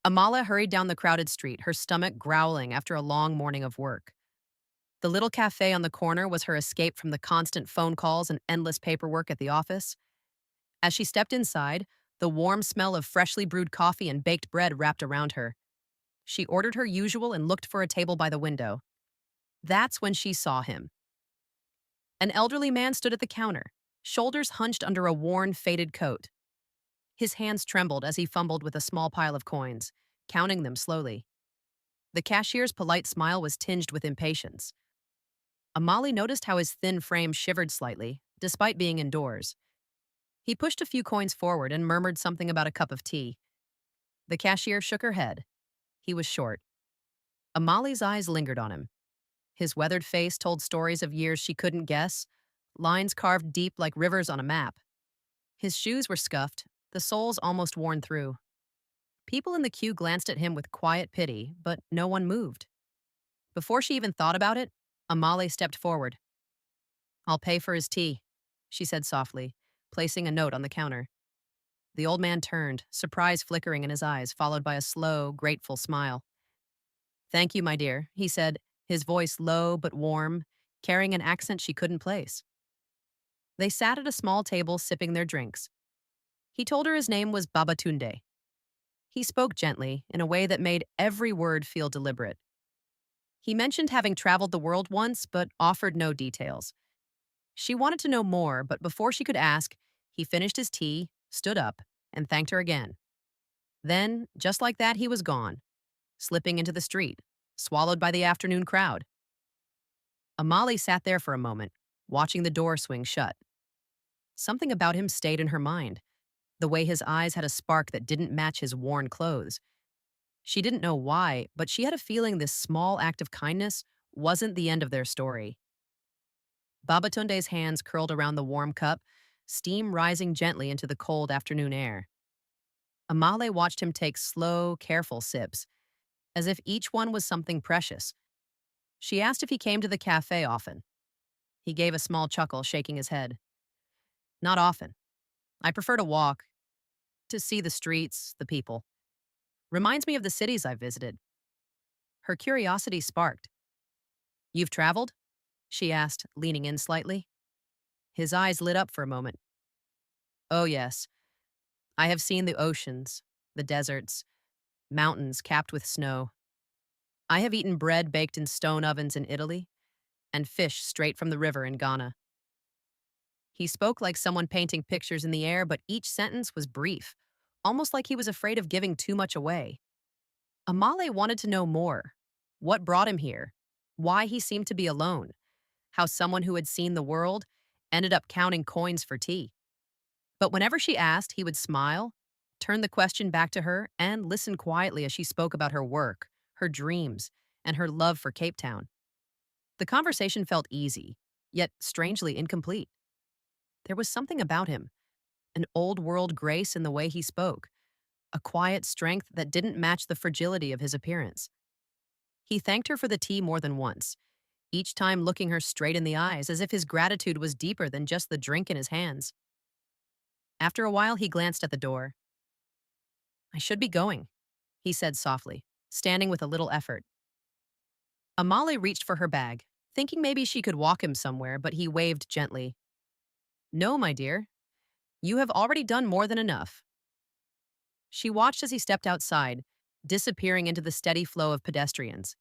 Amahle hurried down the crowded street, her stomach growling after a long morning of work. The little cafe on the corner was her escape from the constant phone calls and endless paperwork at the office. As she stepped inside, the warm smell of freshly brewed coffee and baked bread wrapped around her. She ordered her usual and looked for a table by the window. That's when she saw him. An elderly man stood at the counter, shoulders hunched under a worn, faded coat. His hands trembled as he fumbled with a small pile of coins, counting them slowly. The cashier's polite smile was tinged with impatience. Amahle noticed how his thin frame shivered slightly, despite being indoors. He pushed a few coins forward and murmured something about a cup of tea. The cashier shook her head. He was short. Amali's eyes lingered on him. His weathered face told stories of years she couldn't guess, lines carved deep like rivers on a map. His shoes were scuffed, the soles almost worn through. People in the queue glanced at him with quiet pity, but no one moved. Before she even thought about it, Amahle stepped forward. "I'll pay for his tea," she said softly, placing a note on the counter. The old man turned, surprise flickering in his eyes, followed by a slow, grateful smile. "Thank you, my dear," he said, his voice low but warm, carrying an accent she couldn't place. They sat at a small table sipping their drinks. He told her his name was Babatunde. He spoke gently, in a way that made every word feel deliberate. He mentioned having traveled the world once, but offered no details. She wanted to know more, but before she could ask, he finished his tea, stood up, and thanked her again. Then, just like that, he was gone, slipping into the street, swallowed by the afternoon crowd. Amahle sat there for a moment, watching the door swing shut. Something about him stayed in her mind, the way his eyes had a spark that didn't match his worn clothes. She didn't know why, but she had a feeling this small act of kindness wasn't the end of their story. Babatunde's hands curled around the warm cup, steam rising gently into the cold afternoon air. Amahle watched him take slow, careful sips, as if each one was something precious. She asked if he came to the cafe often. He gave a small chuckle, shaking his head. "Not often. I prefer to walk, to see the streets, the people. Reminds me of the cities I've visited." Her curiosity sparked. "You've traveled?" she asked, leaning in slightly. His eyes lit up for a moment. "Oh, yes. I have seen the oceans, the deserts, mountains capped with snow. I have eaten bread baked in stone ovens in Italy, and fish straight from the river in Ghana." He spoke like someone painting pictures in the air, but each sentence was brief, almost like he was afraid of giving too much away. Amahle wanted to know more. What brought him here? Why he seemed to be alone? How someone who had seen the world ended up counting coins for tea. But whenever she asked, he would smile, turn the question back to her, and listen quietly as she spoke about her work, her dreams, and her love for Cape Town. The conversation felt easy, yet strangely incomplete. There was something about him, an old-world grace in the way he spoke, a quiet strength that didn't match the fragility of his appearance. He thanked her for the tea more than once, each time looking her straight in the eyes as if his gratitude was deeper than just the drink in his hands. After a while, he glanced at the door. "I should be going," he said softly, standing with a little effort. Amahle reached for her bag, thinking maybe she could walk him somewhere, but he waved gently. "No, my dear. You have already done more than enough." She watched as he stepped outside, disappearing into the steady flow of pedestrians.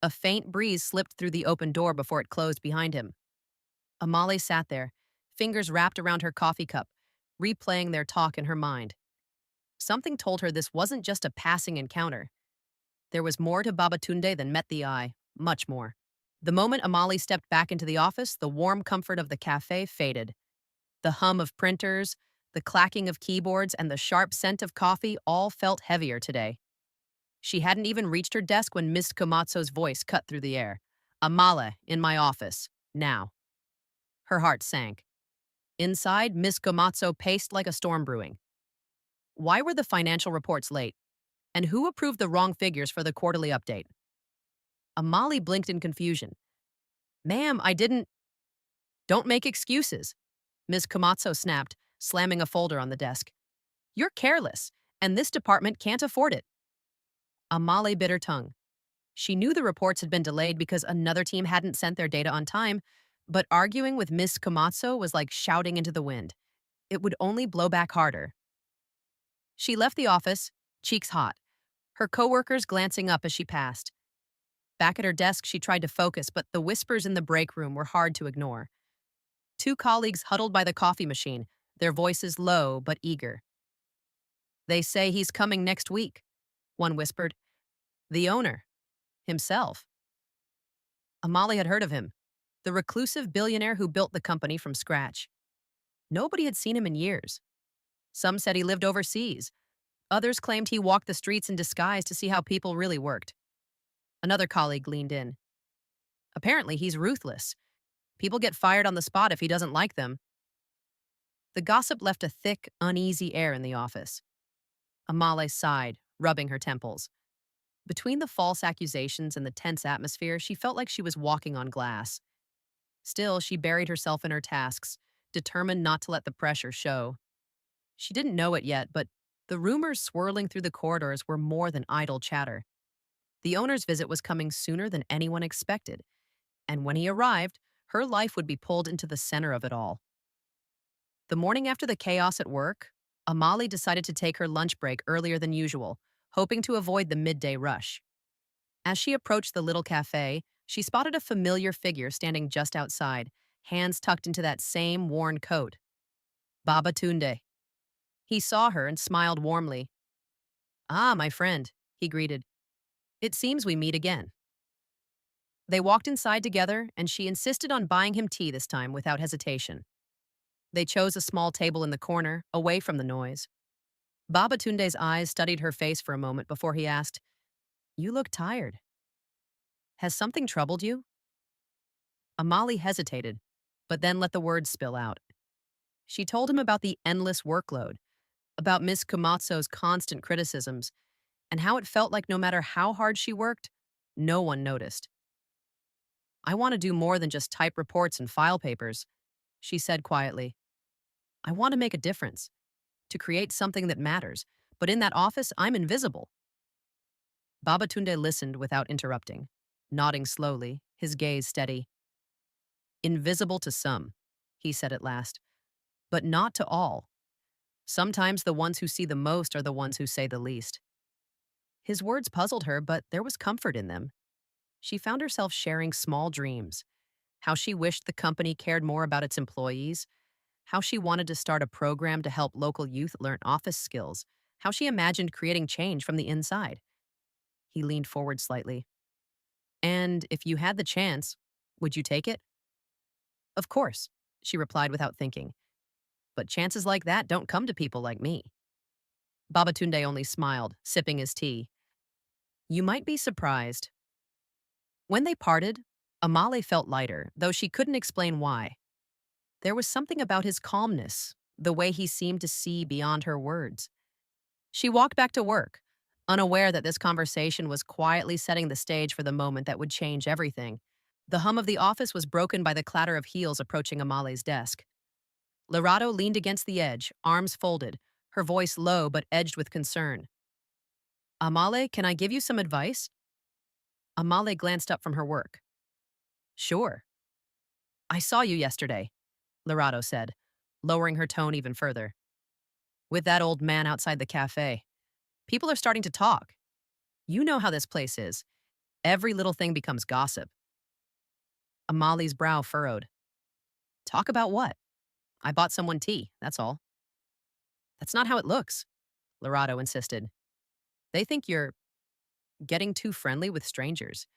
A faint breeze slipped through the open door before it closed behind him. Amahle sat there, fingers wrapped around her coffee cup, replaying their talk in her mind. Something told her this wasn't just a passing encounter. There was more to Babatunde than met the eye, much more. The moment Amahle stepped back into the office, the warm comfort of the cafe faded. The hum of printers, the clacking of keyboards, and the sharp scent of coffee all felt heavier today. She hadn't even reached her desk when Miss Komatsu's voice cut through the air. "Amahle, in my office, now." Her heart sank. Inside, Miss Komatsu paced like a storm brewing. Why were the financial reports late? And who approved the wrong figures for the quarterly update? Amahle blinked in confusion. "Ma'am, I didn't—" "Don't make excuses," Miss Komatsu snapped, slamming a folder on the desk. "You're careless, and this department can't afford it. Amahle bit her tongue. She knew the reports had been delayed because another team hadn't sent their data on time, but arguing with Miss Komatsu was like shouting into the wind. It would only blow back harder. She left the office, cheeks hot, her coworkers glancing up as she passed. Back at her desk, she tried to focus, but the whispers in the break room were hard to ignore. Two colleagues huddled by the coffee machine, their voices low but eager. They say he's coming next week, one whispered. The owner, himself. Amahle had heard of him, the reclusive billionaire who built the company from scratch. Nobody had seen him in years. Some said he lived overseas. Others claimed he walked the streets in disguise to see how people really worked. Another colleague leaned in. Apparently, he's ruthless. People get fired on the spot if he doesn't like them. The gossip left a thick, uneasy air in the office. Amahle sighed, rubbing her temples. Between the false accusations and the tense atmosphere, she felt like she was walking on glass. Still, she buried herself in her tasks, determined not to let the pressure show. She didn't know it yet, but the rumors swirling through the corridors were more than idle chatter. The owner's visit was coming sooner than anyone expected, and when he arrived, her life would be pulled into the center of it all. The morning after the chaos at work, Amahle decided to take her lunch break earlier than usual, hoping to avoid the midday rush. As she approached the little cafe, she spotted a familiar figure standing just outside, hands tucked into that same worn coat. Baba Tunde. He saw her and smiled warmly. Ah, my friend, he greeted. It seems we meet again. They walked inside together, and she insisted on buying him tea this time without hesitation. They chose a small table in the corner, away from the noise. Baba Tunde's eyes studied her face for a moment before he asked, You look tired. Has something troubled you? Amahle hesitated, but then let the words spill out. She told him about the endless workload, about Miss Komatsu's constant criticisms, and how it felt like no matter how hard she worked, no one noticed. I want to do more than just type reports and file papers, she said quietly. I want to make a difference, to create something that matters, but in that office, I'm invisible. Babatunde listened without interrupting, nodding slowly, his gaze steady. Invisible to some, he said at last, but not to all. Sometimes the ones who see the most are the ones who say the least. His words puzzled her, but there was comfort in them. She found herself sharing small dreams, how she wished the company cared more about its employees, how she wanted to start a program to help local youth learn office skills, how she imagined creating change from the inside. He leaned forward slightly. And if you had the chance, would you take it? Of course, she replied without thinking. But chances like that don't come to people like me. Babatunde only smiled, sipping his tea. You might be surprised. When they parted, Amahle felt lighter, though she couldn't explain why. There was something about his calmness, the way he seemed to see beyond her words. She walked back to work, unaware that this conversation was quietly setting the stage for the moment that would change everything. The hum of the office was broken by the clatter of heels approaching Amale's desk. Lorado leaned against the edge, arms folded, her voice low but edged with concern. Amahle, can I give you some advice? Amahle glanced up from her work. Sure. I saw you yesterday, Lorado said, lowering her tone even further. With that old man outside the cafe. People are starting to talk. You know how this place is. Every little thing becomes gossip. Amali's brow furrowed. Talk about what? I bought someone tea, that's all. That's not how it looks, Lorado insisted. They think you're getting too friendly with strangers.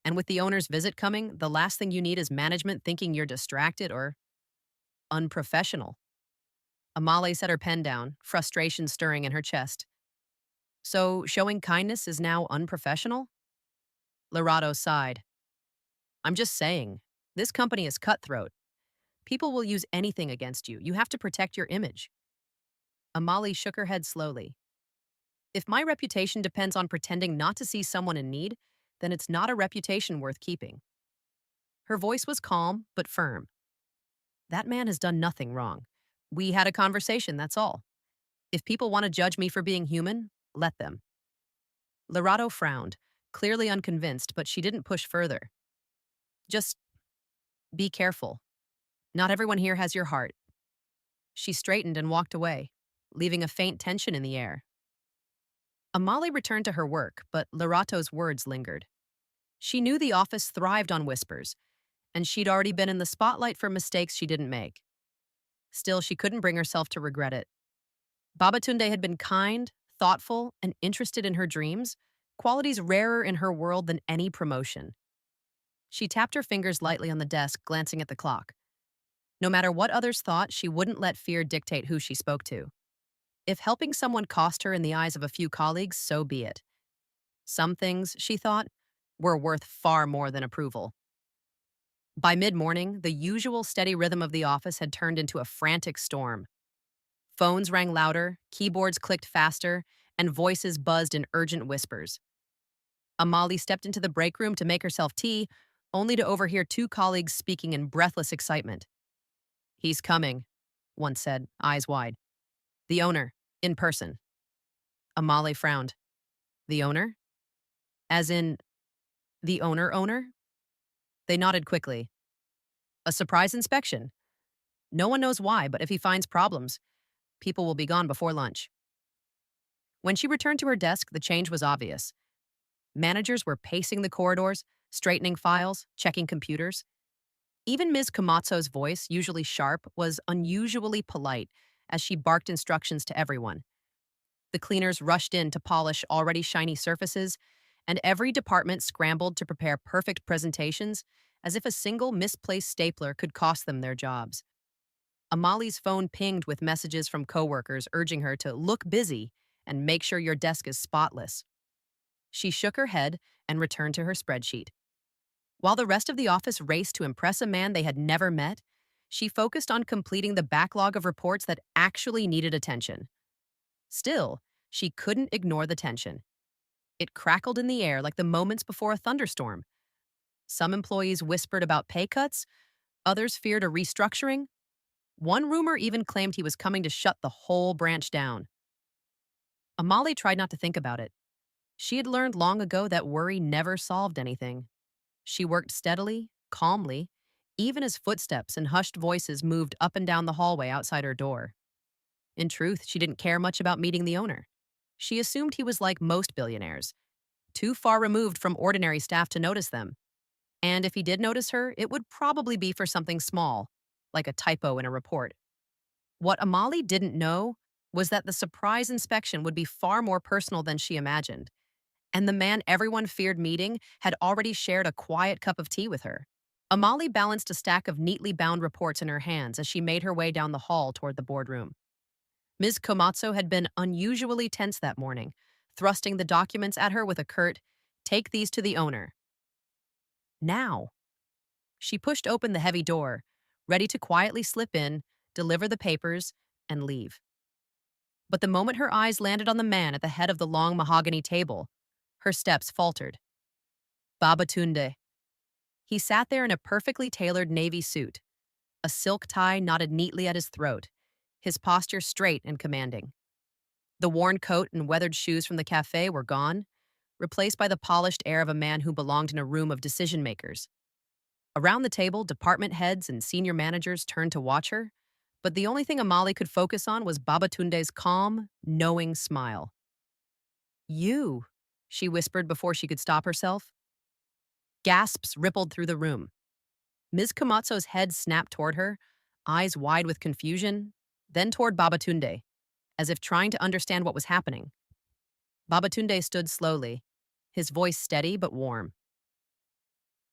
And with the owner's visit coming, the last thing you need is management thinking you're distracted or unprofessional. Amahle set her pen down, frustration stirring in her chest. So, showing kindness is now unprofessional? Lorado sighed. I'm just saying, this company is cutthroat. People will use anything against you. You have to protect your image. Amahle shook her head slowly. If my reputation depends on pretending not to see someone in need, then it's not a reputation worth keeping. Her voice was calm, but firm. That man has done nothing wrong. We had a conversation, that's all. If people want to judge me for being human, let them. Lorato frowned, clearly unconvinced, but she didn't push further. Just be careful. Not everyone here has your heart. She straightened and walked away, leaving a faint tension in the air. Amahle returned to her work, but Lorato's words lingered. She knew the office thrived on whispers, and she'd already been in the spotlight for mistakes she didn't make. Still, she couldn't bring herself to regret it. Babatunde had been kind, thoughtful, and interested in her dreams, qualities rarer in her world than any promotion. She tapped her fingers lightly on the desk, glancing at the clock. No matter what others thought, she wouldn't let fear dictate who she spoke to. If helping someone cost her in the eyes of a few colleagues, so be it. Some things, she thought, were worth far more than approval. By mid-morning, the usual steady rhythm of the office had turned into a frantic storm. Phones rang louder, keyboards clicked faster, and voices buzzed in urgent whispers. Amahle stepped into the break room to make herself tea, only to overhear two colleagues speaking in breathless excitement. "He's coming," one said, eyes wide. "The owner, in person." Amahle frowned. "The owner? As in, the owner? They nodded quickly. "A surprise inspection. No one knows why, but if he finds problems, people will be gone before lunch." When she returned to her desk, the change was obvious. Managers were pacing the corridors, straightening files, checking computers. Even Ms. Komatsu's voice, usually sharp, was unusually polite as she barked instructions to everyone. The cleaners rushed in to polish already shiny surfaces, and every department scrambled to prepare perfect presentations as if a single misplaced stapler could cost them their jobs. Amali's phone pinged with messages from coworkers urging her to look busy and make sure your desk is spotless. She shook her head and returned to her spreadsheet. While the rest of the office raced to impress a man they had never met, she focused on completing the backlog of reports that actually needed attention. Still, she couldn't ignore the tension. It crackled in the air like the moments before a thunderstorm. Some employees whispered about pay cuts, others feared a restructuring. One rumor even claimed he was coming to shut the whole branch down. Amahle tried not to think about it. She had learned long ago that worry never solved anything. She worked steadily, calmly, even as footsteps and hushed voices moved up and down the hallway outside her door. In truth, she didn't care much about meeting the owner. She assumed he was like most billionaires, too far removed from ordinary staff to notice them. And if he did notice her, it would probably be for something small, like a typo in a report. What Amahle didn't know was that the surprise inspection would be far more personal than she imagined, and the man everyone feared meeting had already shared a quiet cup of tea with her. Amahle balanced a stack of neatly bound reports in her hands as she made her way down the hall toward the boardroom. Ms. Komatsu had been unusually tense that morning, thrusting the documents at her with a curt, "Take these to the owner." Now. She pushed open the heavy door, ready to quietly slip in, deliver the papers, and leave. But the moment her eyes landed on the man at the head of the long mahogany table, her steps faltered. Babatunde. He sat there in a perfectly tailored navy suit, a silk tie knotted neatly at his throat, his posture straight and commanding. The worn coat and weathered shoes from the café were gone, replaced by the polished air of a man who belonged in a room of decision-makers. Around the table, department heads and senior managers turned to watch her, but the only thing Amahle could focus on was Babatunde's calm, knowing smile. "You," she whispered before she could stop herself. Gasps rippled through the room. Ms. Komatsu's head snapped toward her, eyes wide with confusion, then toward Babatunde, as if trying to understand what was happening. Babatunde stood slowly, his voice steady but warm.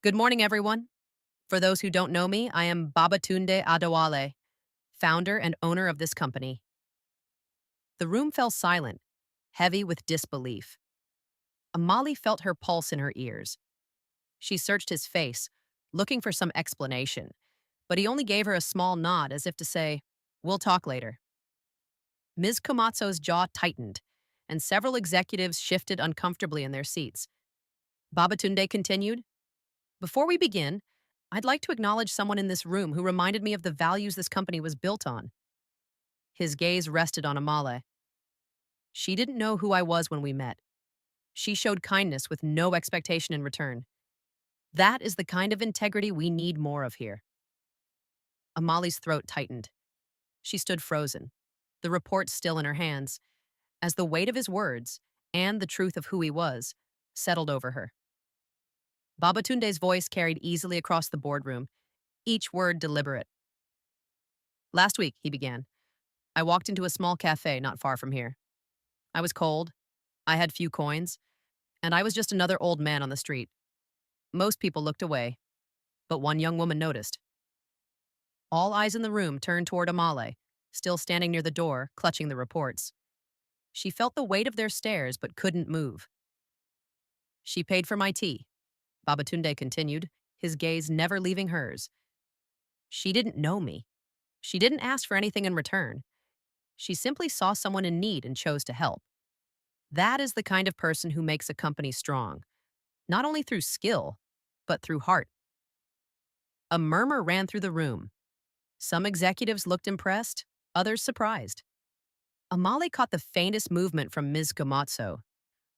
"Good morning, everyone. For those who don't know me, I am Babatunde Adewale, founder and owner of this company." The room fell silent, heavy with disbelief. Amahle felt her pulse in her ears. She searched his face, looking for some explanation, but he only gave her a small nod as if to say, "We'll talk later." Ms. Komatsu's jaw tightened, and several executives shifted uncomfortably in their seats. Babatunde continued, "Before we begin, I'd like to acknowledge someone in this room who reminded me of the values this company was built on." His gaze rested on Amahle. "She didn't know who I was when we met. She showed kindness with no expectation in return. That is the kind of integrity we need more of here. Amahle's throat tightened. She stood frozen, the report still in her hands, as the weight of his words and the truth of who he was settled over her. Babatunde's voice carried easily across the boardroom, each word deliberate. Last week, he began, I walked into a small cafe not far from here. I was cold, I had few coins, and I was just another old man on the street. Most people looked away, but one young woman noticed. All eyes in the room turned toward Amahle, still standing near the door, clutching the reports. She felt the weight of their stares but couldn't move. She paid for my tea, Babatunde continued, his gaze never leaving hers. She didn't know me. She didn't ask for anything in return. She simply saw someone in need and chose to help. That is the kind of person who makes a company strong, not only through skill, but through heart. A murmur ran through the room. Some executives looked impressed, others surprised. Amahle caught the faintest movement from Ms. Gamazzo,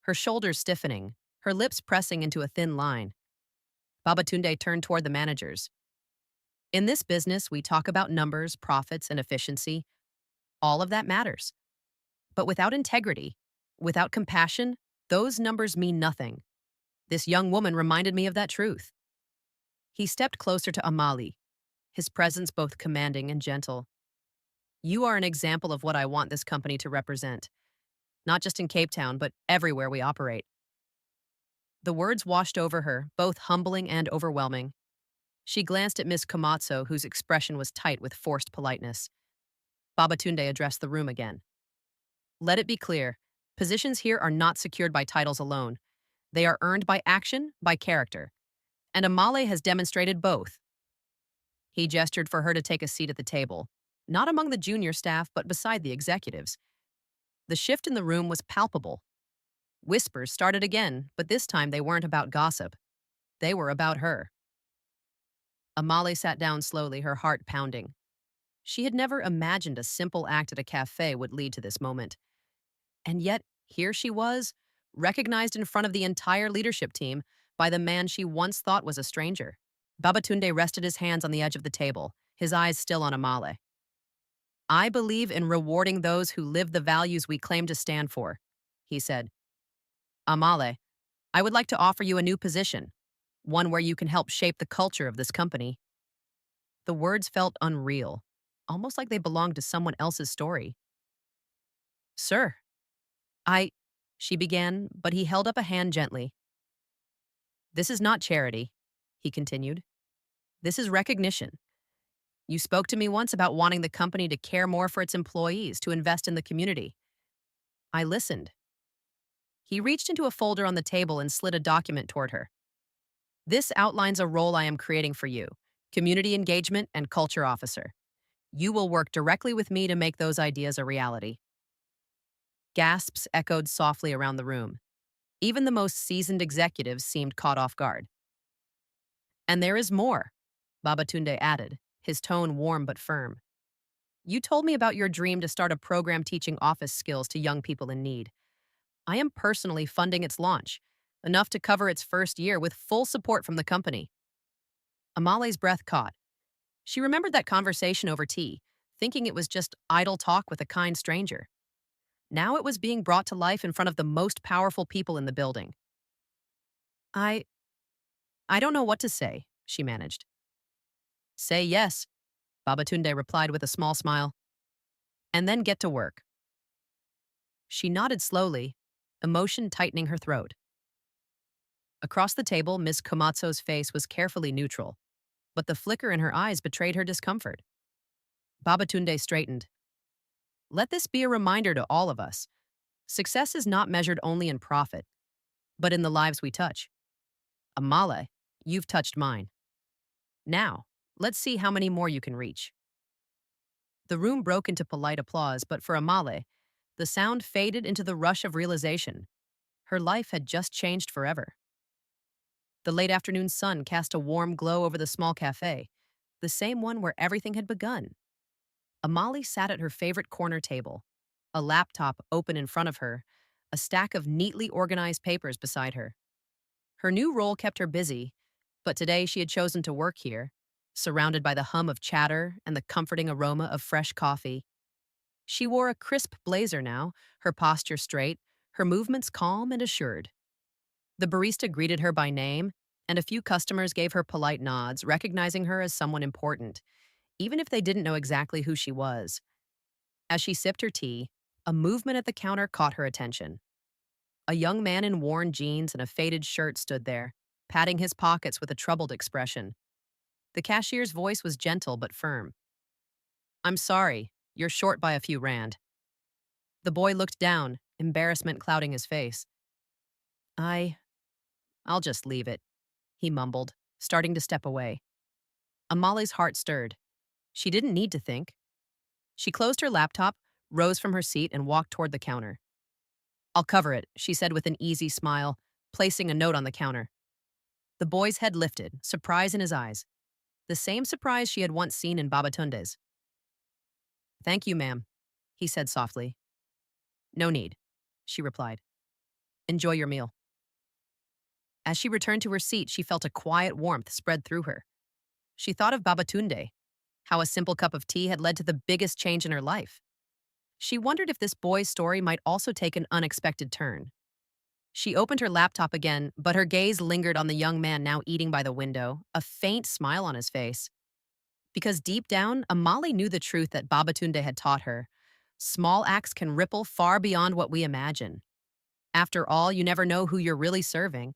her shoulders stiffening, her lips pressing into a thin line. Babatunde turned toward the managers. In this business, we talk about numbers, profits, and efficiency. All of that matters. But without integrity, without compassion, those numbers mean nothing. This young woman reminded me of that truth. He stepped closer to Amahle, his presence both commanding and gentle. You are an example of what I want this company to represent, not just in Cape Town, but everywhere we operate. The words washed over her, both humbling and overwhelming. She glanced at Miss Komatsu, whose expression was tight with forced politeness. Babatunde addressed the room again. Let it be clear, positions here are not secured by titles alone. They are earned by action, by character. And Amahle has demonstrated both. He gestured for her to take a seat at the table, not among the junior staff, but beside the executives. The shift in the room was palpable. Whispers started again, but this time they weren't about gossip. They were about her. Amahle sat down slowly, her heart pounding. She had never imagined a simple act at a cafe would lead to this moment. And yet, here she was, recognized in front of the entire leadership team by the man she once thought was a stranger. Babatunde rested his hands on the edge of the table, his eyes still on Amahle. I believe in rewarding those who live the values we claim to stand for, he said. Amahle, I would like to offer you a new position, one where you can help shape the culture of this company. The words felt unreal, almost like they belonged to someone else's story. Sir, she began, but he held up a hand gently. This is not charity, he continued. This is recognition. You spoke to me once about wanting the company to care more for its employees, to invest in the community. I listened. He reached into a folder on the table and slid a document toward her. This outlines a role I am creating for you, Community Engagement and Culture Officer. You will work directly with me to make those ideas a reality. Gasps echoed softly around the room. Even the most seasoned executives seemed caught off guard. And there is more, Babatunde added, his tone warm but firm. You told me about your dream to start a program teaching office skills to young people in need. I am personally funding its launch, enough to cover its first year with full support from the company. Amahle's breath caught. She remembered that conversation over tea, thinking it was just idle talk with a kind stranger. Now it was being brought to life in front of the most powerful people in the building. I don't know what to say, she managed. Say yes, Babatunde replied with a small smile. And then get to work. She nodded slowly, emotion tightening her throat. Across the table, Miss Komatsu's face was carefully neutral, but the flicker in her eyes betrayed her discomfort. Babatunde straightened. Let this be a reminder to all of us. Success is not measured only in profit, but in the lives we touch. Amahle, you've touched mine. Now, let's see how many more you can reach. The room broke into polite applause, but for Amahle, the sound faded into the rush of realization. Her life had just changed forever. The late afternoon sun cast a warm glow over the small cafe, the same one where everything had begun. Amahle sat at her favorite corner table, a laptop open in front of her, a stack of neatly organized papers beside her. Her new role kept her busy, but today she had chosen to work here, surrounded by the hum of chatter and the comforting aroma of fresh coffee. She wore a crisp blazer now, her posture straight, her movements calm and assured. The barista greeted her by name, and a few customers gave her polite nods, recognizing her as someone important, even if they didn't know exactly who she was. As she sipped her tea, a movement at the counter caught her attention. A young man in worn jeans and a faded shirt stood there, patting his pockets with a troubled expression. The cashier's voice was gentle but firm. "I'm sorry, you're short by a few rand." The boy looked down, embarrassment clouding his face. I, I'll just leave it," he mumbled, starting to step away. Amale's heart stirred. She didn't need to think. She closed her laptop, rose from her seat, and walked toward the counter. "I'll cover it," she said with an easy smile, placing a note on the counter. The boy's head lifted, surprise in his eyes. The same surprise she had once seen in Babatunde's. "Thank you, ma'am," he said softly. "No need," she replied. "Enjoy your meal." As she returned to her seat, she felt a quiet warmth spread through her. She thought of Babatunde, how a simple cup of tea had led to the biggest change in her life. She wondered if this boy's story might also take an unexpected turn. She opened her laptop again, but her gaze lingered on the young man now eating by the window, a faint smile on his face. Because deep down, Amahle knew the truth that Babatunde had taught her. Small acts can ripple far beyond what we imagine. After all, you never know who you're really serving.